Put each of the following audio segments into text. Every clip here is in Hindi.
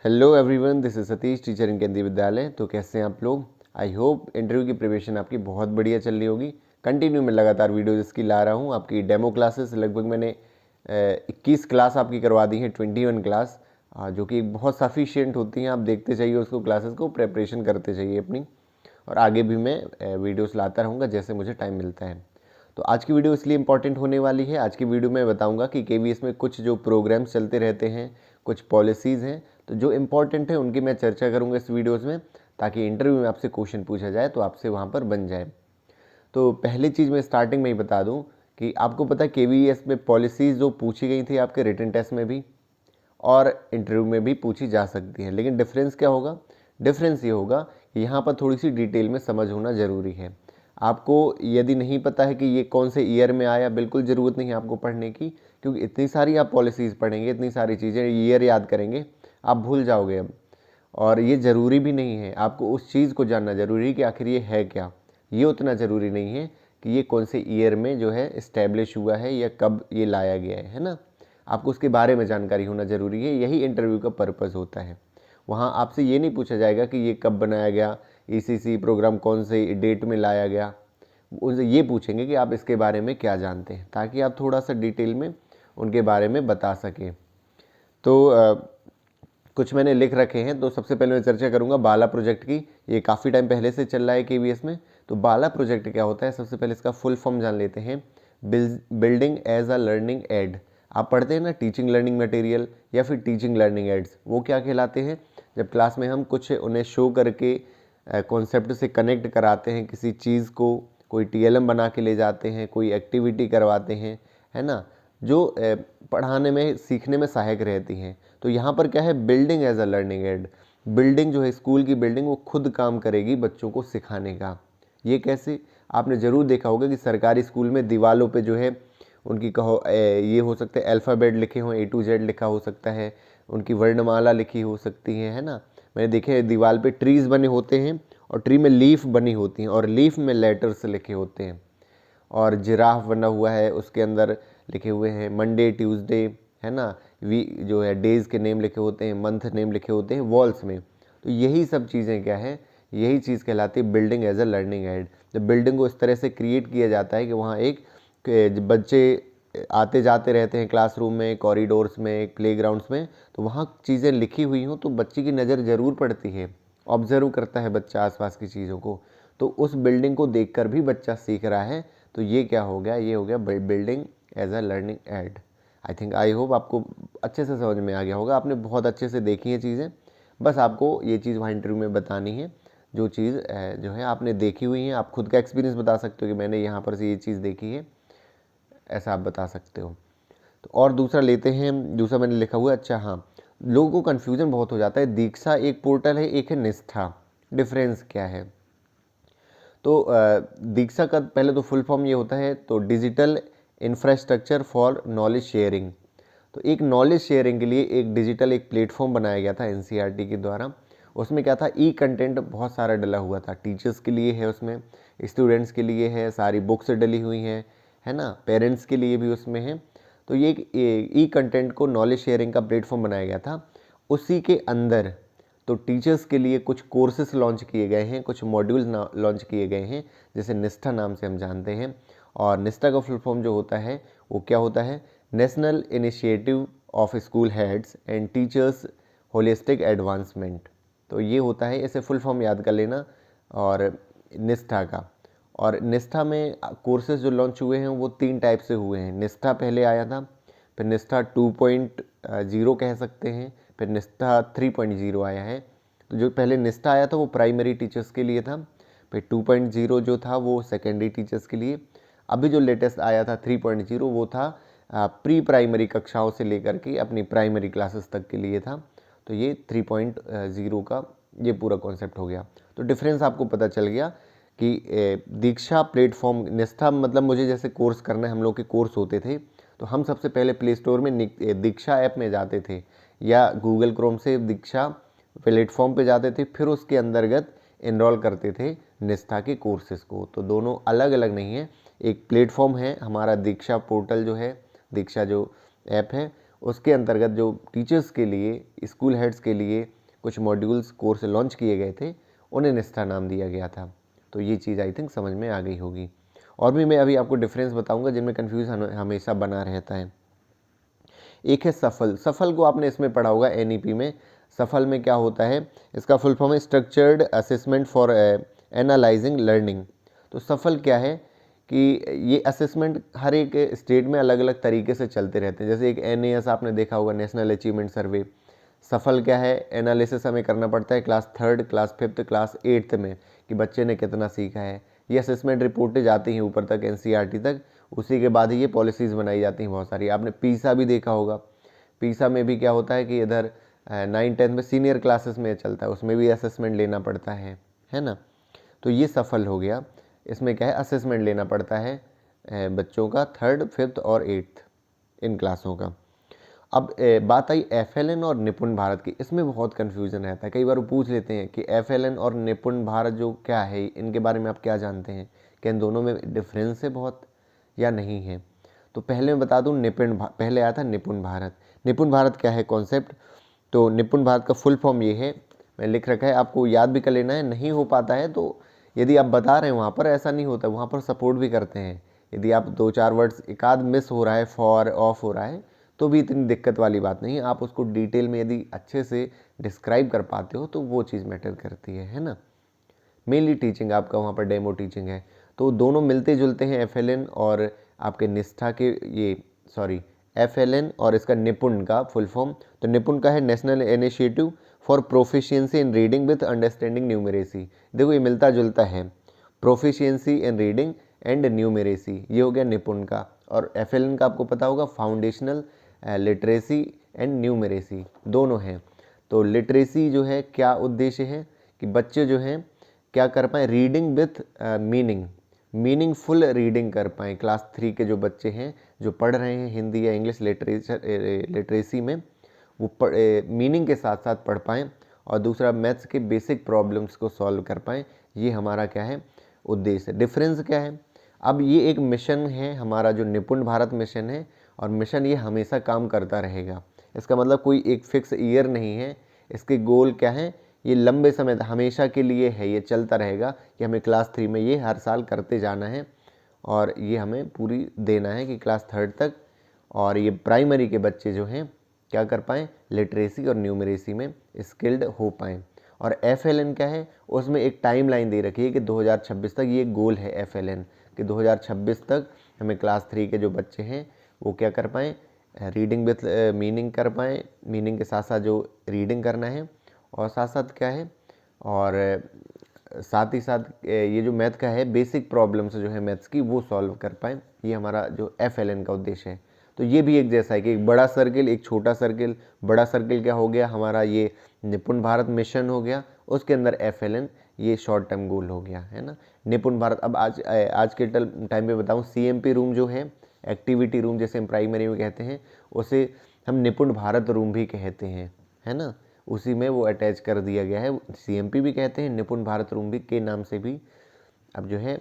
Hello everyone, this is Satish, teacher इन केंद्रीय विद्यालय। तो कैसे हैं आप लोग? आई होप इंटरव्यू की प्रिपरेशन आपकी बहुत बढ़िया चल रही होगी। कंटिन्यू में लगातार वीडियोज इसकी ला रहा हूँ। आपकी डेमो क्लासेस लगभग मैंने 21 क्लास आपकी करवा दी है, 21 क्लास, जो कि बहुत सफिशिएंट होती हैं। आप देखते चाहिए उसको, क्लासेस को प्रेपरेशन करते चाहिए अपनी, और आगे भी मैं वीडियोस लाता रहूँगा जैसे मुझे टाइम मिलता है। तो आज की वीडियो इसलिए इंपॉर्टेंट होने वाली है। आज की वीडियो में बताऊंगा कि केवीएस में कुछ जो प्रोग्राम्स चलते रहते हैं, कुछ पॉलिसीज़ हैं, तो जो इम्पॉर्टेंट है उनकी मैं चर्चा करूंगा इस वीडियोज़ में, ताकि इंटरव्यू में आपसे क्वेश्चन पूछा जाए तो आपसे वहाँ पर बन जाए। तो पहली चीज़ मैं स्टार्टिंग में ही बता दूँ कि आपको पता है केवीएस में पॉलिसीज़ जो पूछी गई थी आपके रिटन टेस्ट में भी और इंटरव्यू में भी पूछी जा सकती हैं, लेकिन डिफरेंस क्या होगा? डिफरेंस ये होगा कि यहाँ पर थोड़ी सी डिटेल में समझ होना ज़रूरी है। आपको यदि नहीं पता है कि ये कौन से ईयर में आया, बिल्कुल ज़रूरत नहीं है आपको पढ़ने की, क्योंकि इतनी सारी आप पॉलिसीज़ पढ़ेंगे, इतनी सारी चीज़ें ईयर याद करेंगे, आप भूल जाओगे अब। और ये ज़रूरी भी नहीं है, आपको उस चीज़ को जानना ज़रूरी है कि आखिर ये है क्या। ये उतना ज़रूरी नहीं है कि ये कौन से ईयर में जो है इस्टेब्लिश हुआ है या कब ये लाया गया है ना। आपको उसके बारे में जानकारी होना ज़रूरी है, यही इंटरव्यू का पर्पज़ होता है। वहाँ आपसे ये नहीं पूछा जाएगा कि ये कब बनाया गया, ईसीसी प्रोग्राम कौन से डेट में लाया गया। उनसे ये पूछेंगे कि आप इसके बारे में क्या जानते हैं, ताकि आप थोड़ा सा डिटेल में उनके बारे में बता सकें। तो कुछ मैंने लिख रखे हैं। तो सबसे पहले मैं चर्चा करूंगा बाला प्रोजेक्ट की। ये काफ़ी टाइम पहले से चल रहा है केवीएस में। तो बाला प्रोजेक्ट क्या होता है, सबसे पहले इसका फुल फॉर्म जान लेते हैं। Building as a learning aid. आप पढ़ते हैं ना टीचिंग लर्निंग मटेरियल या फिर टीचिंग लर्निंग एड्स, वो क्या कहलाते हैं? जब क्लास में हम कुछ उन्हें शो करके कॉन्सेप्ट से कनेक्ट कराते हैं किसी चीज़ को, कोई टीएलएम बना के ले जाते हैं, कोई एक्टिविटी करवाते हैं, है ना, जो पढ़ाने में सीखने में सहायक रहती हैं। तो यहाँ पर क्या है, building as a learning aid. Building जो है स्कूल की बिल्डिंग, वो खुद काम करेगी बच्चों को सिखाने का। ये कैसे? आपने ज़रूर देखा होगा कि सरकारी स्कूल में दीवालों पे जो है उनकी कहो ये हो सकते हैं अल्फ़ाबेट लिखे हों, A to Z लिखा हो सकता है, उनकी वर्णमाला लिखी हो सकती है ना। मैंने देखे दीवार पे ट्रीज़ बने होते हैं और ट्री में लीफ बनी होती हैं और लीफ में लेटर्स लिखे होते हैं। और जिराफ बना हुआ है, उसके अंदर लिखे हुए हैं मंडे ट्यूसडे, है ना। वी जो है डेज़ के नेम लिखे होते हैं, मंथ नेम लिखे होते हैं वॉल्स में। तो यही सब चीज़ें क्या है, यही चीज़ कहलाती है building as a learning aid. जब बिल्डिंग को इस तरह से क्रिएट किया जाता है कि वहाँ एक बच्चे आते जाते रहते हैं क्लासरूम में, कॉरिडोर्स में, प्लेग्राउंड्स में, तो वहाँ चीज़ें लिखी हुई हों तो बच्चे की नज़र ज़रूर पड़ती है, ऑब्जर्व करता है बच्चा आसपास की चीज़ों को। तो उस बिल्डिंग को देखकर भी बच्चा सीख रहा है। तो ये क्या हो गया, ये हो गया building as a learning aid. I hope आपको अच्छे से समझ में आ गया होगा, आपने बहुत अच्छे से देखी हैं चीज़ें। बस आपको ये चीज़ वहाँ इंटरव्यू में बतानी है, जो चीज़ जो है आपने देखी हुई है। आप खुद का एक्सपीरियंस बता सकते हो कि मैंने यहाँ पर से ये चीज़ देखी है, ऐसा आप बता सकते हो। तो और दूसरा लेते हैं, दूसरा मैंने लिखा हुआ है, अच्छा हाँ, लोगों को कन्फ्यूज़न बहुत हो जाता है। दीक्षा एक पोर्टल है, एक है निष्ठा, डिफरेंस क्या है? तो दीक्षा का पहले तो फुल फॉर्म ये होता है, तो digital infrastructure for knowledge sharing. तो एक नॉलेज शेयरिंग के लिए एक डिजिटल एक प्लेटफॉर्म बनाया गया था एनसीईआरटी के द्वारा। उसमें क्या था, ई कंटेंट बहुत सारा डला हुआ था, टीचर्स के लिए है उसमें, स्टूडेंट्स के लिए है, सारी बुक्स डली हुई हैं, है ना, पेरेंट्स के लिए भी उसमें है। तो ये एक ई कंटेंट को नॉलेज शेयरिंग का प्लेटफॉर्म बनाया गया था। उसी के अंदर तो टीचर्स के लिए कुछ कोर्सेस लॉन्च किए गए हैं, कुछ मॉड्यूल्स लॉन्च किए गए हैं, जैसे निष्ठा नाम से हम जानते हैं। और निष्ठा का फुल फॉर्म जो होता है वो क्या होता है, national initiative of school heads and teachers holistic advancement. तो ये होता है, इसे फुल फॉर्म याद कर लेना। और निष्ठा का, और निष्ठा में कोर्सेज जो लॉन्च हुए हैं वो 3 टाइप से हुए हैं। निष्ठा पहले आया था, फिर निष्ठा 2.0 कह सकते हैं, फिर निष्ठा 3.0 आया है। तो जो पहले निष्ठा आया था वो प्राइमरी टीचर्स के लिए था, फिर 2.0 जो था वो सेकेंडरी टीचर्स के लिए। अभी जो लेटेस्ट आया था 3.0 वो था प्री प्राइमरी कक्षाओं से लेकर के अपनी प्राइमरी क्लासेस तक के लिए था। तो ये 3.0 का ये पूरा कॉन्सेप्ट हो गया। तो डिफरेंस आपको पता चल गया कि दीक्षा प्लेटफॉर्म, निष्ठा मतलब मुझे जैसे कोर्स करना है, हम लोग के कोर्स होते थे, तो हम सबसे पहले प्ले स्टोर में दीक्षा ऐप में जाते थे या गूगल क्रोम से दीक्षा प्लेटफॉर्म पे जाते थे, फिर उसके अंतर्गत इनरोल करते थे निष्ठा के कोर्सेज़ को। तो दोनों अलग अलग नहीं है, एक प्लेटफॉर्म है हमारा दीक्षा पोर्टल जो है, दीक्षा जो ऐप है, उसके अंतर्गत जो टीचर्स के लिए, स्कूल हेड्स के लिए कुछ मॉड्यूल्स कोर्स लॉन्च किए गए थे, उन्हें निष्ठा नाम दिया गया था। तो ये चीज़ आई थिंक समझ में आ गई होगी। और भी मैं अभी आपको डिफरेंस बताऊंगा जिनमें कन्फ्यूज हमेशा बना रहता है। एक है सफल। सफल को आपने इसमें पढ़ा होगा एनईपी में। सफल में क्या होता है, इसका फुल फॉर्म है structured assessment for analysing learning. तो सफल क्या है कि ये असेसमेंट हर एक स्टेट में अलग अलग तरीके से चलते रहते हैं। जैसे एक NAS आपने देखा होगा, नेशनल अचीवमेंट सर्वे। सफल क्या है, एनालिसिस हमें करना पड़ता है class 3rd, class 5th, class 8th में कि बच्चे ने कितना सीखा है। ये असेसमेंट रिपोर्टें जाती हैं ऊपर तक, NCERT तक। उसी के बाद ही ये पॉलिसीज़ बनाई जाती हैं बहुत सारी। आपने पीसा भी देखा होगा। पीसा में भी क्या होता है कि इधर 9th-10th में सीनियर क्लासेस में चलता है, उसमें भी असेसमेंट लेना पड़ता है ना। तो ये सफल हो गया। इसमें क्या है, असेसमेंट लेना पड़ता है बच्चों का 3rd, 5th और 8th इन क्लासों का। अब बात आई FLN और निपुण भारत की। इसमें बहुत कन्फ्यूज़न रहता है। कई बार वो पूछ लेते हैं कि FLN और निपुण भारत जो क्या है, इनके बारे में आप क्या जानते हैं, क्या इन दोनों में डिफरेंस है बहुत या नहीं है। तो पहले मैं बता दूं, पहले आया था निपुण भारत। निपुण भारत क्या है कॉन्सेप्ट, तो निपुण भारत का फुल फॉर्म ये है, मैं लिख रखा है, आपको याद भी कर लेना है। नहीं हो पाता है तो यदि आप बता रहे हैं वहाँ पर, ऐसा नहीं होता, वहाँ पर सपोर्ट भी करते हैं। यदि आप 2-4 वर्ड्स एक आध मिस हो रहा है, फॉर ऑफ हो रहा है, तो भी इतनी दिक्कत वाली बात नहीं है। आप उसको डिटेल में यदि अच्छे से डिस्क्राइब कर पाते हो तो वो चीज़ मैटर करती है ना। मेनली टीचिंग आपका वहाँ पर डेमो टीचिंग है। तो दोनों मिलते जुलते हैं, FLN और आपके निष्ठा के, ये सॉरी FLN और इसका निपुण का फुल फॉर्म। तो निपुण का है national initiative for proficiency in reading with understanding numeracy. देखो ये मिलता जुलता है, proficiency in reading and numeracy, ये हो गया निपुण का। और FLN का आपको पता होगा, फाउंडेशनल लिटरेसी एंड न्यूमरेसी, दोनों हैं। तो लिटरेसी जो है, क्या उद्देश्य है कि बच्चे जो हैं क्या कर पाएँ, reading with meaning, meaningful reading कर पाएँ। क्लास 3 के जो बच्चे हैं जो पढ़ रहे हैं हिंदी या इंग्लिश लिटरेसी में, वो मीनिंग के साथ साथ पढ़ पाएँ। और दूसरा, मैथ्स के बेसिक प्रॉब्लम्स को सॉल्व कर पाएँ। ये हमारा क्या है, उद्देश्य। डिफरेंस क्या है, अब ये एक मिशन है हमारा, जो निपुण भारत मिशन है, और मिशन ये हमेशा काम करता रहेगा। इसका मतलब कोई एक फिक्स ईयर नहीं है। इसके गोल क्या है, ये लंबे समय हमेशा के लिए है, ये चलता रहेगा कि हमें क्लास 3 में ये हर साल करते जाना है, और ये हमें पूरी देना है कि क्लास 3rd तक और ये प्राइमरी के बच्चे जो हैं क्या कर पाएँ, लिटरेसी और न्यूमरेसी में स्किल्ड हो पाएँ। और FLN क्या है, उसमें एक टाइम लाइन दे रखी है कि 2026 तक, ये गोल है FLN कि 2026 तक हमें क्लास 3 के जो बच्चे हैं वो क्या कर पाएँ, रीडिंग विथ मीनिंग कर पाएँ। मीनिंग के साथ साथ जो रीडिंग करना है, और साथ साथ क्या है, और साथ ही साथ ये जो मैथ का है, बेसिक प्रॉब्लम्स जो है मैथ्स की, वो सॉल्व कर पाएँ। ये हमारा जो FLN का उद्देश्य है। तो ये भी एक जैसा है कि एक बड़ा सर्किल, एक छोटा सर्किल। बड़ा सर्किल क्या हो गया हमारा, ये निपुण भारत मिशन हो गया, उसके अंदर FLN ये शॉर्ट टर्म गोल हो गया, है ना। निपुण भारत, अब आज के टाइम पे बताऊँ, CMP रूम जो है, एक्टिविटी रूम जैसे हम प्राइमरी में कहते हैं, उसे हम निपुण भारत रूम भी कहते हैं, है ना। उसी में वो अटैच कर दिया गया है। CMP भी कहते हैं, निपुण भारत रूम भी के नाम से भी अब जो है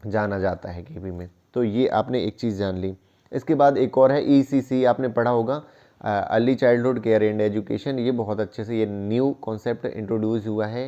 जाना जाता है KB में। तो ये आपने एक चीज़ जान ली। इसके बाद एक और है ECC, आपने पढ़ा होगा, early childhood care and education. ये बहुत अच्छे से, ये न्यू कॉन्सेप्ट इंट्रोड्यूस हुआ है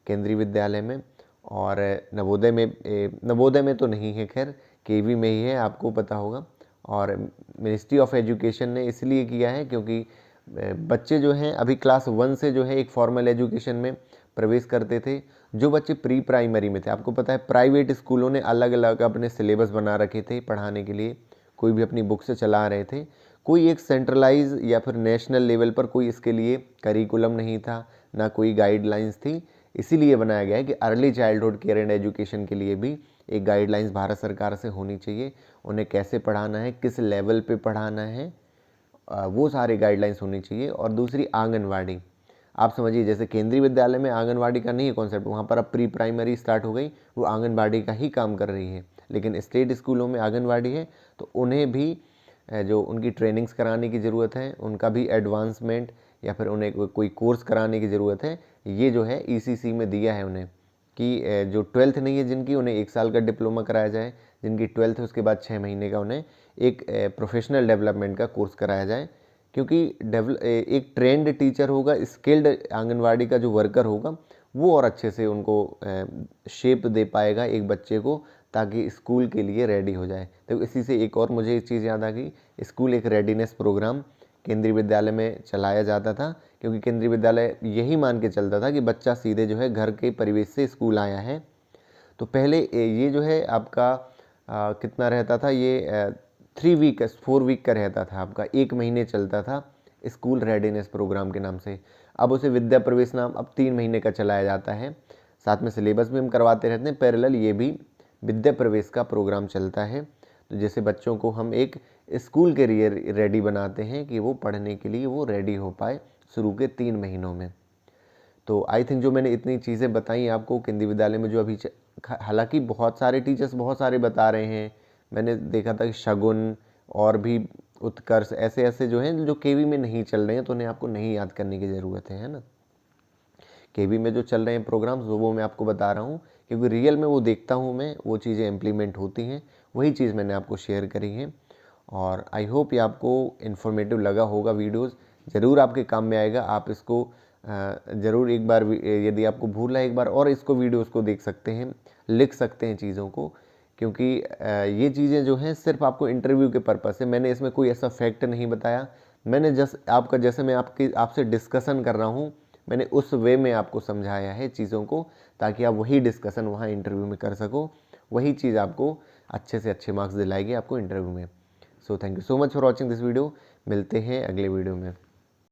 केंद्रीय विद्यालय में। और नवोदय में तो नहीं है, खैर KB में ही है, आपको पता होगा। और मिनिस्ट्री ऑफ एजुकेशन ने इसलिए किया है क्योंकि बच्चे जो हैं अभी क्लास 1 से जो है एक फॉर्मल एजुकेशन में प्रवेश करते थे। जो बच्चे प्री प्राइमरी में थे, आपको पता है प्राइवेट स्कूलों ने अलग अलग अपने सिलेबस बना रखे थे पढ़ाने के लिए, कोई भी अपनी बुक से चला रहे थे। कोई एक सेंट्रलाइज या फिर नेशनल लेवल पर कोई इसके लिए करिकुलम नहीं था, ना कोई गाइडलाइंस थी। इसीलिए बनाया गया है कि early childhood care and education के लिए भी एक गाइडलाइंस भारत सरकार से होनी चाहिए। उन्हें कैसे पढ़ाना है, किस लेवल पे पढ़ाना है, वो सारी गाइडलाइंस होनी चाहिए। और दूसरी, आंगनवाड़ी। आप समझिए, जैसे केंद्रीय विद्यालय में आंगनवाड़ी का नहीं है कॉन्सेप्ट, वहाँ पर अब प्री प्राइमरी स्टार्ट हो गई, वो आंगनवाड़ी का ही काम कर रही है। लेकिन स्टेट स्कूलों में आंगनवाड़ी है, तो उन्हें भी जो उनकी ट्रेनिंग्स कराने की ज़रूरत है, उनका भी एडवांसमेंट या फिर उन्हें कोई कोर्स कराने की ज़रूरत है। ये जो है ECC में दिया है उन्हें कि जो 12th नहीं है जिनकी, उन्हें 1 साल का डिप्लोमा कराया जाए। जिनकी 12th है उसके बाद 6 महीने का उन्हें एक प्रोफेशनल डेवलपमेंट का कोर्स कराया जाए, क्योंकि एक ट्रेंड टीचर होगा, स्किल्ड आंगनवाड़ी का जो वर्कर होगा वो और अच्छे से उनको शेप दे पाएगा एक बच्चे को, ताकि स्कूल के लिए रेडी हो जाए। तो इसी से एक और मुझे एक चीज़ याद आ गई, स्कूल एक रेडीनेस प्रोग्राम केंद्रीय विद्यालय में चलाया जाता था, क्योंकि केंद्रीय विद्यालय यही मान के चलता था कि बच्चा सीधे जो है घर के परिवेश से स्कूल आया है। तो पहले ये जो है आपका कितना रहता था, ये 4 वीक का रहता था आपका, 1 महीने चलता था स्कूल रेडीनेस प्रोग्राम के नाम से। अब उसे विद्या प्रवेश नाम अब 3 महीने का चलाया जाता है। साथ में सिलेबस भी हम करवाते रहते हैं, पैरेलल ये भी विद्या प्रवेश का प्रोग्राम चलता है। तो जैसे बच्चों को हम एक स्कूल के लिए रेडी बनाते हैं कि वो पढ़ने के लिए वो रेडी हो पाए शुरू के 3 महीनों में। तो आई थिंक जो मैंने इतनी चीज़ें बताई आपको केंद्रीय विद्यालय में जो अभी हालांकि बहुत सारे टीचर्स बहुत सारे बता रहे हैं, मैंने देखा था कि शगुन और भी उत्कर्ष ऐसे ऐसे जो हैं जो केवी में नहीं चल रहे हैं, तो उन्हें आपको नहीं याद करने की ज़रूरत है ना। केवी में जो चल रहे हैं प्रोग्राम्स वो मैं आपको बता रहा हूँ, क्योंकि रियल में वो देखता हूँ मैं, वो चीज़ें इम्प्लीमेंट होती हैं, वही चीज़ मैंने आपको शेयर करी है। और आई होप ये आपको इन्फॉर्मेटिव लगा होगा। वीडियोस ज़रूर आपके काम में आएगा। आप इसको ज़रूर एक बार यदि आपको भूल है एक बार और इसको वीडियोस को देख सकते हैं, लिख सकते हैं चीज़ों को, क्योंकि ये चीज़ें जो हैं सिर्फ आपको इंटरव्यू के पर्पज़ से, मैंने इसमें कोई ऐसा फैक्ट नहीं बताया। मैंने जैसे मैं आपसे डिस्कशन कर रहा हूँ, मैंने उस वे में आपको समझाया है चीज़ों को, ताकि आप वही डिस्कशन वहाँ इंटरव्यू में कर सको। वही चीज़ आपको अच्छे से अच्छे मार्क्स दिलाएगी आपको इंटरव्यू में। So thank you so much for watching this video. मिलते हैं अगले वीडियो में।